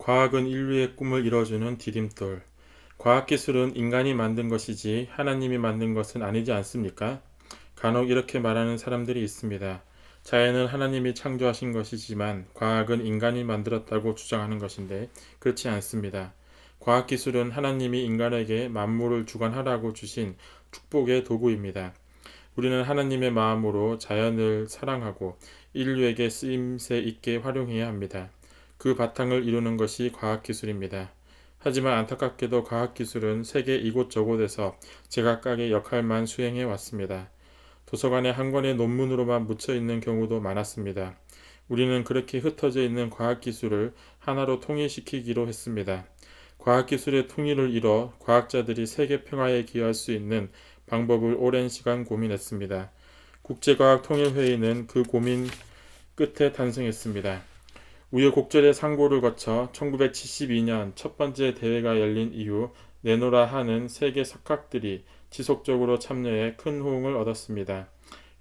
과학은 인류의 꿈을 이뤄주는 디딤돌. 과학기술은 인간이 만든 것이지 하나님이 만든 것은 아니지 않습니까? 간혹 이렇게 말하는 사람들이 있습니다. 자연은 하나님이 창조하신 것이지만 과학은 인간이 만들었다고 주장하는 것인데 그렇지 않습니다. 과학기술은 하나님이 인간에게 만물을 주관하라고 주신 축복의 도구입니다. 우리는 하나님의 마음으로 자연을 사랑하고 인류에게 쓰임새 있게 활용해야 합니다. 그 바탕을 이루는 것이 과학기술입니다. 하지만 안타깝게도 과학기술은 세계 이곳저곳에서 제각각의 역할만 수행해 왔습니다. 도서관에 한 권의 논문으로만 묻혀 있는 경우도 많았습니다. 우리는 그렇게 흩어져 있는 과학기술을 하나로 통일시키기로 했습니다. 과학기술의 통일을 이뤄 과학자들이 세계 평화에 기여할 수 있는 방법을 오랜 시간 고민했습니다. 국제과학통일회의는 그 고민 끝에 탄생했습니다. 우여곡절의 상고를 거쳐 1972년 첫 번째 대회가 열린 이후 내노라 하는 세계 석학들이 지속적으로 참여해 큰 호응을 얻었습니다.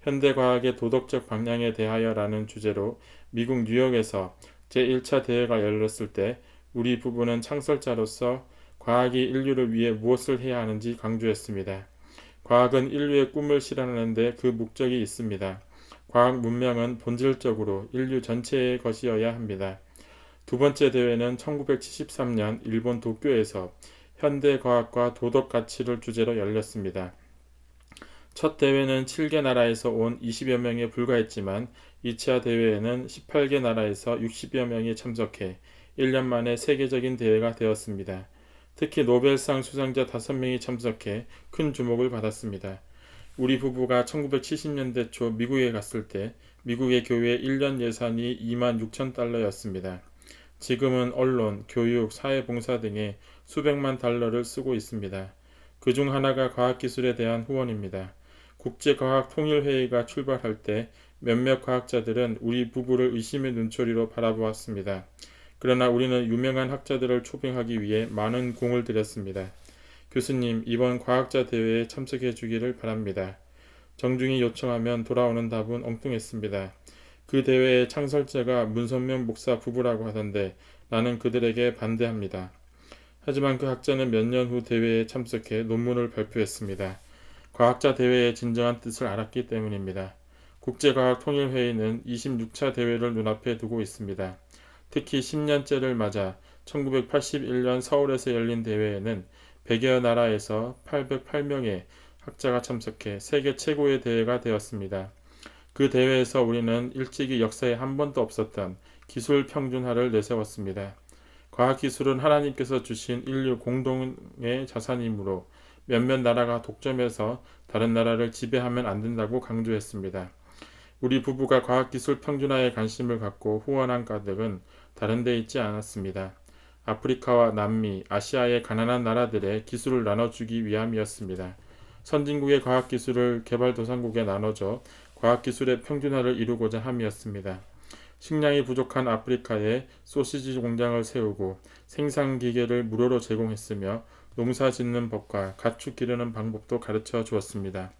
현대과학의 도덕적 방향에 대하여라는 주제로 미국 뉴욕에서 제1차 대회가 열렸을 때 우리 부부는 창설자로서 과학이 인류를 위해 무엇을 해야 하는지 강조했습니다. 과학은 인류의 꿈을 실현하는 데 그 목적이 있습니다. 과학 문명은 본질적으로 인류 전체의 것이어야 합니다. 두 번째 대회는 1973년 일본 도쿄에서 현대과학과 도덕 가치를 주제로 열렸습니다. 첫 대회는 7개 나라에서 온 20여 명에 불과했지만 2차 대회에는 18개 나라에서 60여 명이 참석해 1년 만에 세계적인 대회가 되었습니다. 특히 노벨상 수상자 5명이 참석해 큰 주목을 받았습니다. 우리 부부가 1970년대 초 미국에 갔을 때 미국의 교회 1년 예산이 2만 6천 달러였습니다. 지금은 언론, 교육, 사회봉사 등에 수백만 달러를 쓰고 있습니다. 그 중 하나가 과학기술에 대한 후원입니다. 국제과학통일회의가 출발할 때 몇몇 과학자들은 우리 부부를 의심의 눈초리로 바라보았습니다. 그러나 우리는 유명한 학자들을 초빙하기 위해 많은 공을 들였습니다. 교수님, 이번 과학자 대회에 참석해 주기를 바랍니다. 정중히 요청하면 돌아오는 답은 엉뚱했습니다. 그 대회의 창설자가 문선명 목사 부부라고 하던데 나는 그들에게 반대합니다. 하지만 그 학자는 몇 년 후 대회에 참석해 논문을 발표했습니다. 과학자 대회의 진정한 뜻을 알았기 때문입니다. 국제과학통일회의는 26차 대회를 눈앞에 두고 있습니다. 특히 10년째를 맞아 1981년 서울에서 열린 대회에는 100여 나라에서 808명의 학자가 참석해 세계 최고의 대회가 되었습니다. 그 대회에서 우리는 일찍이 역사에 한 번도 없었던 기술 평준화를 내세웠습니다. 과학기술은 하나님께서 주신 인류 공동의 자산이므로 몇몇 나라가 독점해서 다른 나라를 지배하면 안 된다고 강조했습니다. 우리 부부가 과학기술 평준화에 관심을 갖고 후원한 가득은 다른 데 있지 않았습니다. 아프리카와 남미, 아시아의 가난한 나라들의 기술을 나눠주기 위함이었습니다. 선진국의 과학기술을 개발도상국에 나눠줘 과학기술의 평준화를 이루고자 함이었습니다. 식량이 부족한 아프리카에 소시지 공장을 세우고 생산기계를 무료로 제공했으며 농사 짓는 법과 가축 기르는 방법도 가르쳐 주었습니다.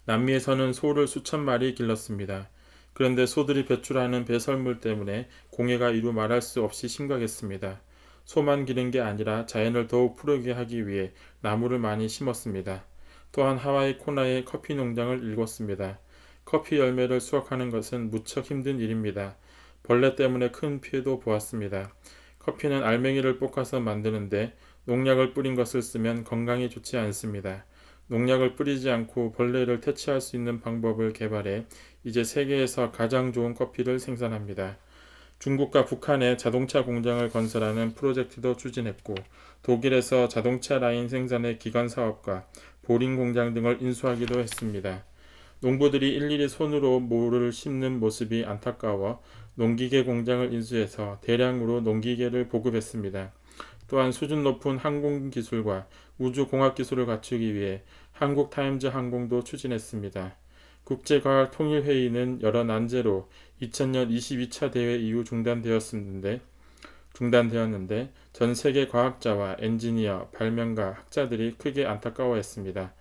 남미에서는 소를 수천 마리 길렀습니다. 그런데 소들이 배출하는 배설물 때문에 공해가 이루 말할 수 없이 심각했습니다. 소만 기른 게 아니라 자연을 더욱 푸르게 하기 위해 나무를 많이 심었습니다. 또한 하와이 코나에 커피 농장을 일궜습니다. 커피 열매를 수확하는 것은 무척 힘든 일입니다. 벌레 때문에 큰 피해도 보았습니다. 커피는 알맹이를 볶아서 만드는데 농약을 뿌린 것을 쓰면 건강에 좋지 않습니다. 농약을 뿌리지 않고 벌레를 퇴치할 수 있는 방법을 개발해 이제 세계에서 가장 좋은 커피를 생산합니다. 중국과 북한에 자동차 공장을 건설하는 프로젝트도 추진했고 독일에서 자동차 라인 생산의 기관 사업과 보링 공장 등을 인수하기도 했습니다. 농부들이 일일이 손으로 모를 심는 모습이 안타까워 농기계 공장을 인수해서 대량으로 농기계를 보급했습니다. 또한 수준 높은 항공기술과 우주공학기술을 갖추기 위해 한국타임즈 항공도 추진했습니다. 국제과학통일회의는 여러 난제로 2000년 22차 대회 이후 중단되었는데 전 세계 과학자와 엔지니어, 발명가, 학자들이 크게 안타까워했습니다.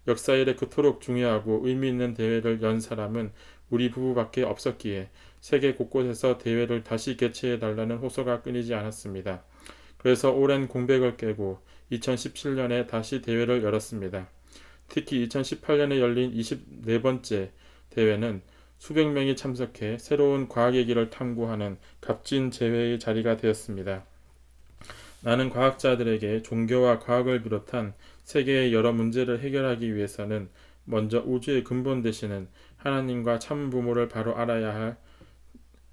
역사 일에 그토록 중요하고 의미 있는 대회를 연 사람은 우리 부부밖에 없었기에 세계 곳곳에서 대회를 다시 개최해 달라는 호소가 끊이지 않았습니다. 그래서 오랜 공백을 깨고 2017년에 다시 대회를 열었습니다. 특히 2018년에 열린 24번째 대회는 수백 명이 참석해 새로운 과학의 길을 탐구하는 값진 재회의 자리가 되었습니다. 나는 과학자들에게 종교와 과학을 비롯한 세계의 여러 문제를 해결하기 위해서는 먼저 우주의 근본 되시는 하나님과 참 부모를 바로 알아야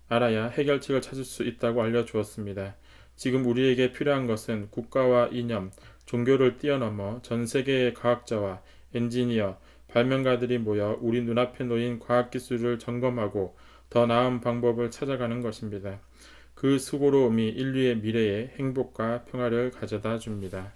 해결책을 찾을 수 있다고 알려주었습니다. 지금 우리에게 필요한 것은 국가와 이념, 종교를 뛰어넘어 전 세계의 과학자와 엔지니어, 발명가들이 모여 우리 눈앞에 놓인 과학기술을 점검하고 더 나은 방법을 찾아가는 것입니다. 그 수고로움이 인류의 미래에 행복과 평화를 가져다 줍니다.